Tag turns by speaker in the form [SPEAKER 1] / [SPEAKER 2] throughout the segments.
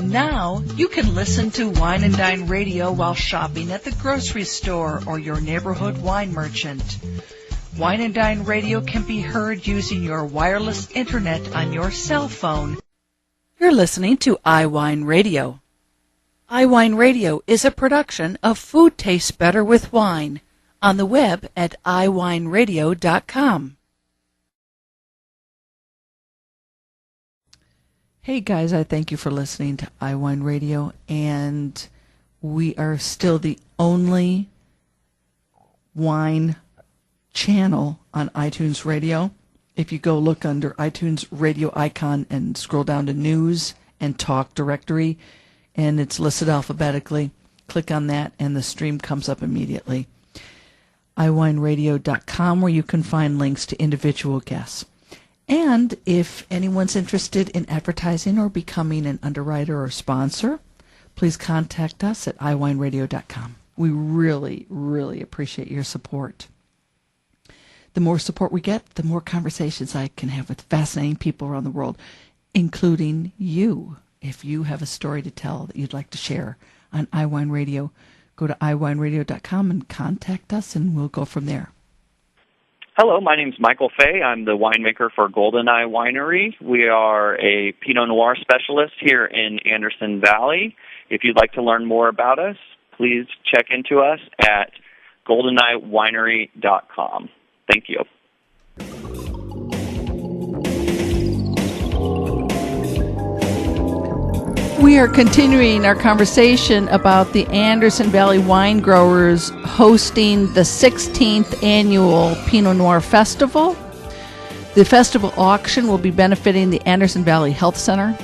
[SPEAKER 1] Now you can listen to Wine and Dine Radio while shopping at the grocery store or your neighborhood wine merchant. Wine and Dine Radio can be heard using your wireless internet on your cell phone. You're listening to iWineRadio. iWineRadio is a production of Food Tastes Better with Wine on the web at iWineRadio.com. Hey guys, I thank you for listening to iWineRadio, and we are still the only wine channel on iTunes Radio. If you go look under iTunes Radio icon and scroll down to News and Talk Directory, and it's listed alphabetically, click on that and the stream comes up immediately. iWineRadio.com, where you can find links to individual guests. And if anyone's interested in advertising or becoming an underwriter or sponsor, please contact us at iWineRadio.com. We really, really appreciate your support. The more support we get, the more conversations I can have with fascinating people around the world, including you. If you have a story to tell that you'd like to share on iWineRadio, go to iWineRadio.com and contact us, and we'll go from there.
[SPEAKER 2] Hello, my name's Michael Fay. I'm the winemaker for Goldeneye Winery. We are a Pinot Noir specialist here in Anderson Valley. If you'd like to learn more about us, please check into us at GoldeneyeWinery.com. Thank you.
[SPEAKER 1] We are continuing our conversation about the Anderson Valley wine growers hosting the 16th annual Pinot Noir Festival. The festival auction will be benefiting the Anderson Valley Health Center.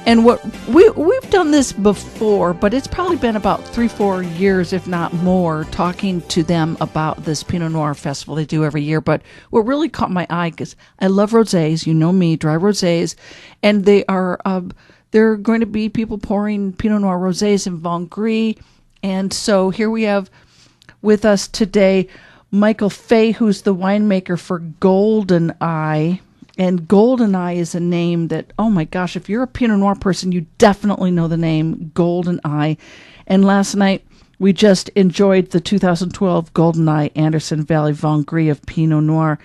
[SPEAKER 1] And what we've done this before, but it's probably been about 3-4 years, if not more, talking to them about this Pinot Noir Festival they do every year. But what really caught my eye, because I love rosés, you know me, dry rosés, and they are... there are going to be people pouring Pinot Noir rosés in Vin Gris. And so here we have with us today Michael Fay, who's the winemaker for Goldeneye. And Goldeneye is a name that, oh my gosh, if you're a Pinot Noir person, you definitely know the name Goldeneye. And last night we just enjoyed the 2012 Goldeneye Anderson Valley Vin Gris of Pinot Noir.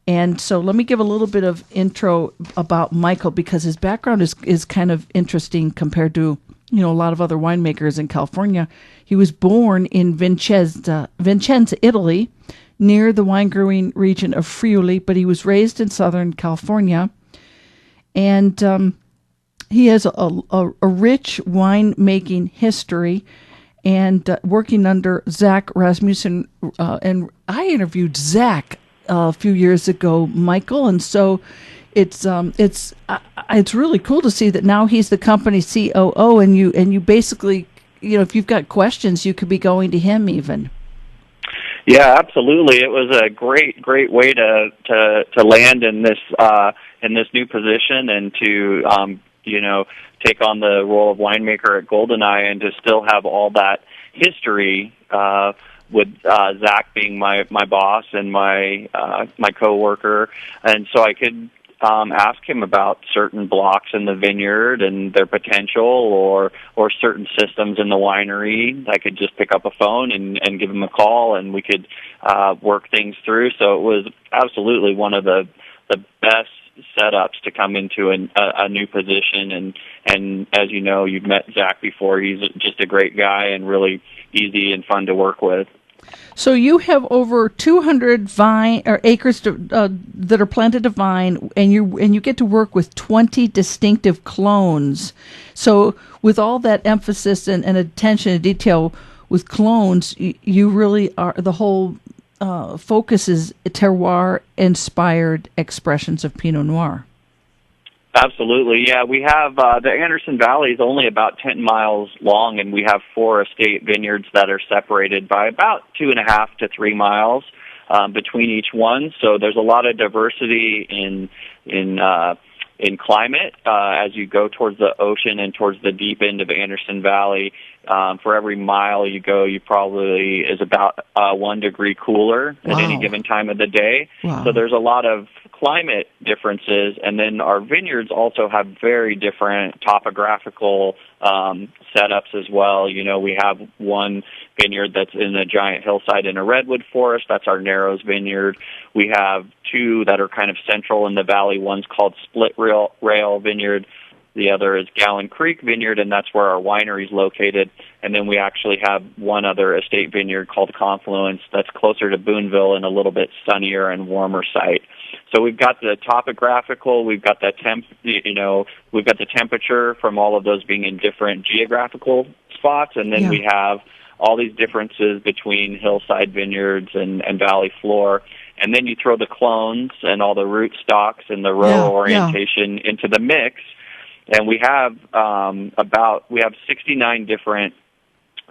[SPEAKER 1] And so let me give a little bit of intro about Michael, because his background is kind of interesting compared to, you know, a lot of other winemakers in California. He was born in Vicenza, Italy, near the wine-growing region of Friuli, but he was raised in Southern California. And he has a rich winemaking history, and working under Zach Rasmuson. And I interviewed Zach a few years ago, Michael, and so it's really cool to see that now he's the company COO, and you basically, you know, if you've got questions, you could be going to him even.
[SPEAKER 2] Yeah, absolutely. It was a great way to land in this new position, and to take on the role of winemaker at Goldeneye, and to still have all that history with Zach being my boss and my coworker, and so I could ask him about certain blocks in the vineyard and their potential, or certain systems in the winery. I could just pick up a phone and give him a call, and we could work things through. So it was absolutely one of the best setups to come into a new position. And as you know, you've met Zach before. He's just a great guy and really easy and fun to work with.
[SPEAKER 1] So you have over 200 acres that are planted to vine, and you get to work with 20 distinctive clones. So with all that emphasis and attention to detail with clones, you really are, the whole focus is terroir-inspired expressions of Pinot Noir.
[SPEAKER 2] Absolutely, yeah. We have the Anderson Valley is only about 10 miles long, and we have 4 estate vineyards that are separated by about 2.5 to 3 miles between each one. So there's a lot of diversity in climate as you go towards the ocean and towards the deep end of Anderson Valley. For every mile you go, you probably is about 1 degree cooler at any given time of the day. Wow. So there's a lot of climate differences, and then our vineyards also have very different topographical setups as well. You know, we have one vineyard that's in a giant hillside in a redwood forest. That's our Narrows vineyard. We have two that are kind of central in the valley. One's called Split Rail Vineyard. The other is Gallon Creek Vineyard, and that's where our winery is located. And then we actually have one other estate vineyard called Confluence that's closer to Boonville and a little bit sunnier and warmer site. So we've got the topographical, we've got the we've got the temperature from all of those being in different geographical spots, and then we have all these differences between hillside vineyards and valley floor. And then you throw the clones and all the root stocks and the row orientation into the mix. And we have 69 different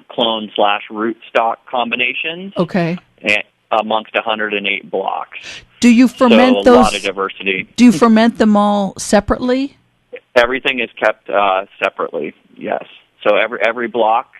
[SPEAKER 2] clone/root stock combinations.
[SPEAKER 1] Okay.
[SPEAKER 2] Amongst 108 blocks.
[SPEAKER 1] Do you ferment
[SPEAKER 2] those? A lot of diversity.
[SPEAKER 1] Do you ferment them all separately?
[SPEAKER 2] Everything is kept separately. Yes. So every block,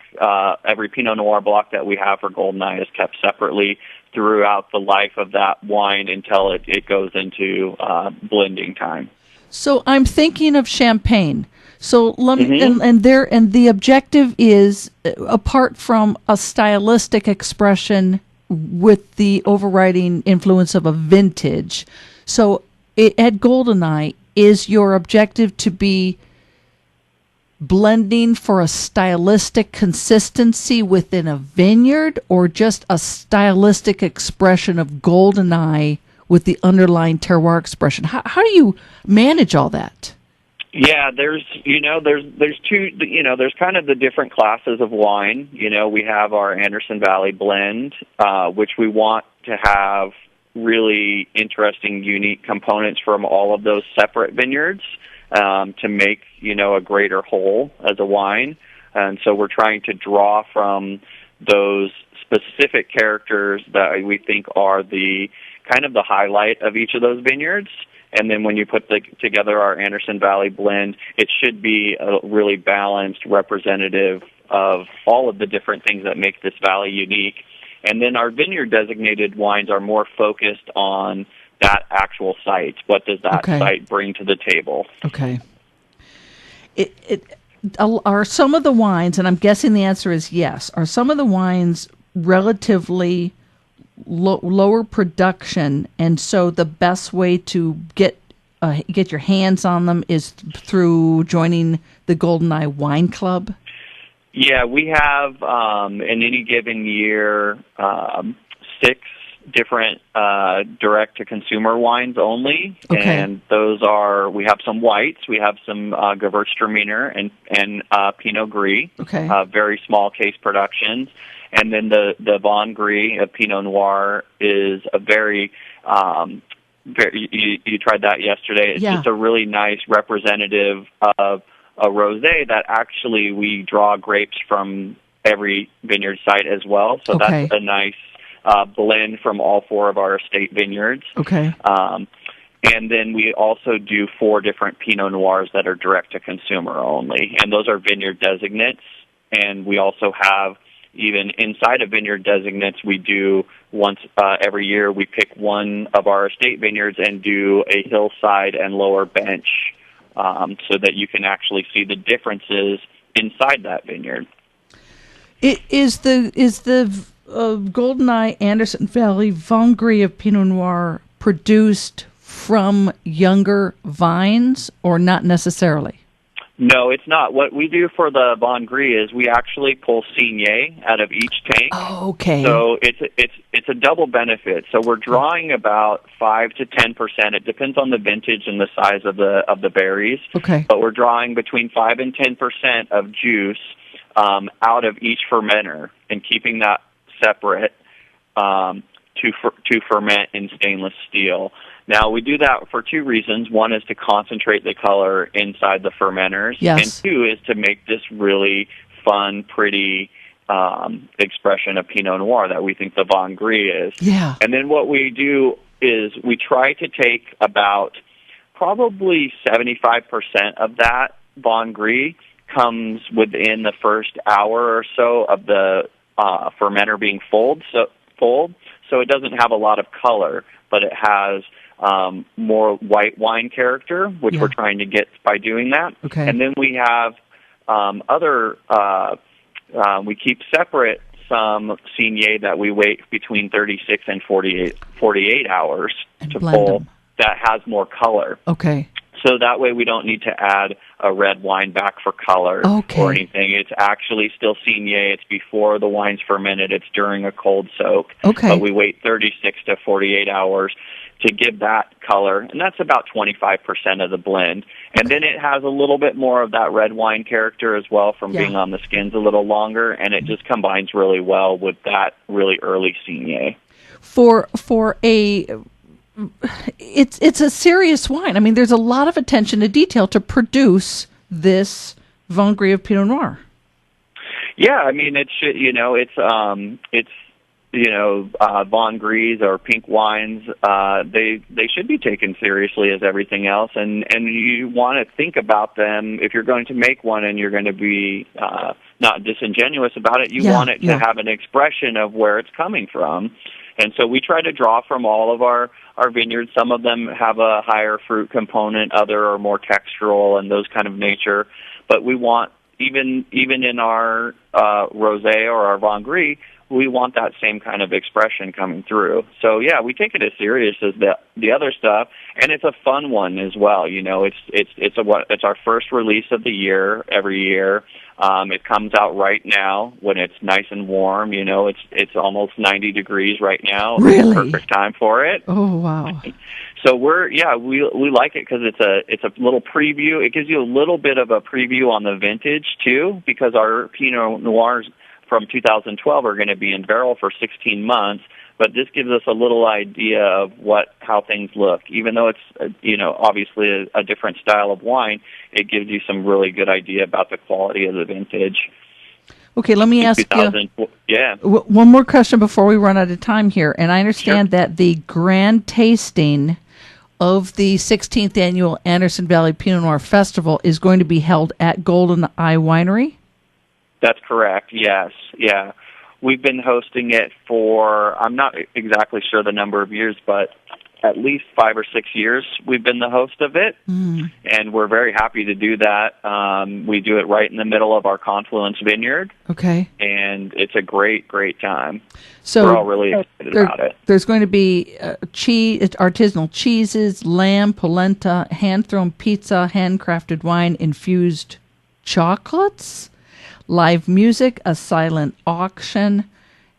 [SPEAKER 2] every Pinot Noir block that we have for Goldeneye is kept separately throughout the life of that wine until it goes into blending time.
[SPEAKER 1] So I'm thinking of champagne. So let me, and the objective is, apart from a stylistic expression with the overriding influence of a vintage. So at Goldeneye, is your objective to be blending for a stylistic consistency within a vineyard, or just a stylistic expression of Goldeneye with the underlying terroir expression? How do you manage all that?
[SPEAKER 2] Yeah, there's two, there's kind of the different classes of wine. You know, we have our Anderson Valley blend, which we want to have really interesting, unique components from all of those separate vineyards to make, a greater whole as a wine. And so we're trying to draw from those specific characters that we think are the kind of the highlight of each of those vineyards. And then when you put together our Anderson Valley blend, it should be a really balanced representative of all of the different things that make this valley unique. And then our vineyard-designated wines are more focused on that actual site. What does that site bring to the table? Okay.
[SPEAKER 1] Are some of the wines, and I'm guessing the answer is yes, are some of the wines relatively lower production, and so the best way to get your hands on them is through joining the Goldeneye Wine Club?
[SPEAKER 2] Yeah, we have in any given year 6 different direct-to-consumer wines only, and those are, we have some whites, we have some Gewürztraminer and Pinot Gris, very small case productions. And then the Vin Gris of Pinot Noir is a very you tried that yesterday. It's just a really nice representative of a rosé that actually we draw grapes from every vineyard site as well. So that's a nice blend from all 4 of our estate vineyards. And then we also do 4 different Pinot Noirs that are direct-to-consumer only, and those are vineyard designates. And we also have, even inside of vineyard designates, we do once every year, we pick one of our estate vineyards and do a hillside and lower bench so that you can actually see the differences inside that vineyard.
[SPEAKER 1] Is the Goldeneye Anderson Valley Vin Gris of Pinot Noir produced from younger vines, or not necessarily?
[SPEAKER 2] No, it's not. What we do for the Vin Gris is we actually pull Saignée out of each tank.
[SPEAKER 1] Oh, okay.
[SPEAKER 2] So it's a double benefit. So we're drawing about 5 to 10%. It depends on the vintage and the size of the berries.
[SPEAKER 1] Okay.
[SPEAKER 2] But we're drawing between 5 and 10% of juice out of each fermenter and keeping that separate to ferment in stainless steel. Now, we do that for 2 reasons. One is to concentrate the color inside the fermenters.
[SPEAKER 1] Yes.
[SPEAKER 2] And 2 is to make this really fun, pretty expression of Pinot Noir that we think the Vin Gris is.
[SPEAKER 1] Yeah.
[SPEAKER 2] And then what we do is we try to take about probably 75% of that Vin Gris comes within the first hour or so of the fermenter being full. So it doesn't have a lot of color, but it has more white wine character, which we're trying to get by doing that.
[SPEAKER 1] Okay.
[SPEAKER 2] And then we have we keep separate some Saignée that we wait between 36 and 48 hours
[SPEAKER 1] and
[SPEAKER 2] to pull that has more color.
[SPEAKER 1] Okay.
[SPEAKER 2] So that way we don't need to add a red wine back for color or anything. It's actually still Saignée. It's before the wine's fermented. It's during a cold soak.
[SPEAKER 1] Okay.
[SPEAKER 2] But we wait 36 to 48 hours to give that color, and that's about 25% of the blend. And then it has a little bit more of that red wine character as well from being on the skins a little longer, and it just combines really well with that really early Saignée.
[SPEAKER 1] It's a serious wine. I mean, there's a lot of attention to detail to produce this Vin Gris of Pinot Noir.
[SPEAKER 2] Yeah, I mean, it's Vin Gris or pink wines, they should be taken seriously as everything else, and you want to think about them if you're going to make one and you're going to be not disingenuous about it. You want it to have an expression of where it's coming from. And so we try to draw from all of our vineyards. Some of them have a higher fruit component, other are more textural and those kind of nature. But we want, even in our rosé or our Vin Gris, we want that same kind of expression coming through. So yeah, we take it as serious as the other stuff, and it's a fun one as well. You know, it's our first release of the year every year. It comes out right now when it's nice and warm. You know, it's almost 90 degrees right now.
[SPEAKER 1] Really?
[SPEAKER 2] Perfect time for it.
[SPEAKER 1] Oh wow.
[SPEAKER 2] So we like it because it's a little preview. It gives you a little bit of a preview on the vintage too, because our Pinot Noirs from 2012 are going to be in barrel for 16 months, but this gives us a little idea of how things look. Even though it's obviously a different style of wine, it gives you some really good idea about the quality of the vintage.
[SPEAKER 1] Okay, let me ask you one more question before we run out of time here. And I understand that the grand tasting of the 16th annual Anderson Valley Pinot Noir Festival is going to be held at Goldeneye Winery?
[SPEAKER 2] That's correct, yes. Yeah. We've been hosting it for, I'm not exactly sure the number of years, but at least 5 or 6 years we've been the host of it, and we're very happy to do that. We do it right in the middle of our Confluence Vineyard, and it's a great, great time. So we're all really excited about it.
[SPEAKER 1] There's going to be artisanal cheeses, lamb, polenta, hand-thrown pizza, handcrafted wine, infused chocolates, live music, a silent auction,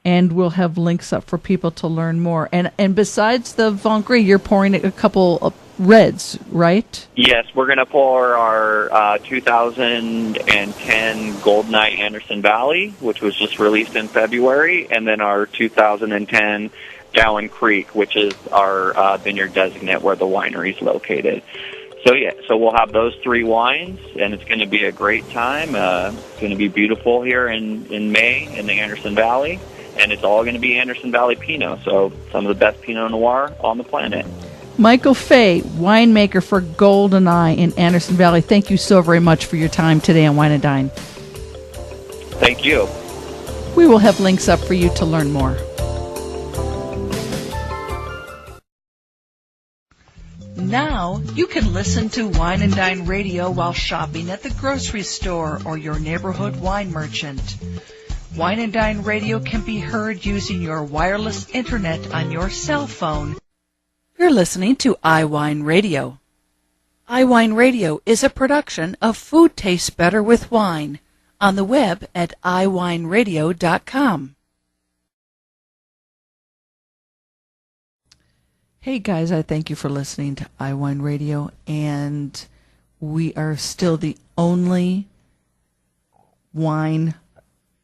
[SPEAKER 1] and we'll have links up for people to learn more. And besides the Vin Gris, you're pouring a couple of reds, right? Yes, we're going to pour our 2010 Goldeneye Anderson Valley, which was just released in February, and then our 2010 Gowan Creek, which is our vineyard designate where the winery is located. So we'll have those 3 wines, and it's going to be a great time. It's going to be beautiful here in May in the Anderson Valley, and it's all going to be Anderson Valley Pinot, so some of the best Pinot Noir on the planet. Michael Fay, winemaker for Goldeneye in Anderson Valley, thank you so very much for your time today on Wine and Dine. Thank you. We will have links up for you to learn more. Now you can listen to Wine and Dine Radio while shopping at the grocery store or your neighborhood wine merchant. Wine and Dine Radio can be heard using your wireless internet on your cell phone. You're listening to iWineRadio. iWineRadio is a production of Food Tastes Better with Wine on the web at iWineRadio.com. Hey guys, I thank you for listening to iWine Radio, and we are still the only wine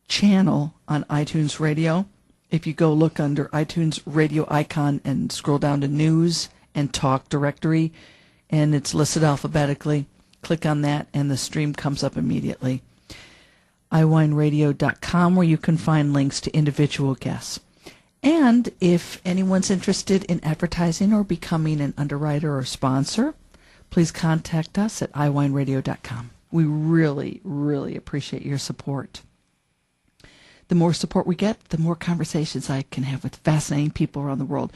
[SPEAKER 1] channel on iTunes Radio. If you go look under iTunes Radio icon and scroll down to News and Talk Directory, and it's listed alphabetically, click on that and the stream comes up immediately. iWineRadio.com, where you can find links to individual guests. And if anyone's interested in advertising or becoming an underwriter or sponsor, please contact us at iWineRadio.com. We really, really appreciate your support. The more support we get, the more conversations I can have with fascinating people around the world,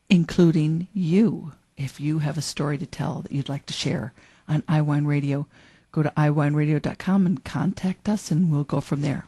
[SPEAKER 1] including you. if you have a story to tell that you'd like to share on iWine Radio, go to iWineRadio.com and contact us, and we'll go from there.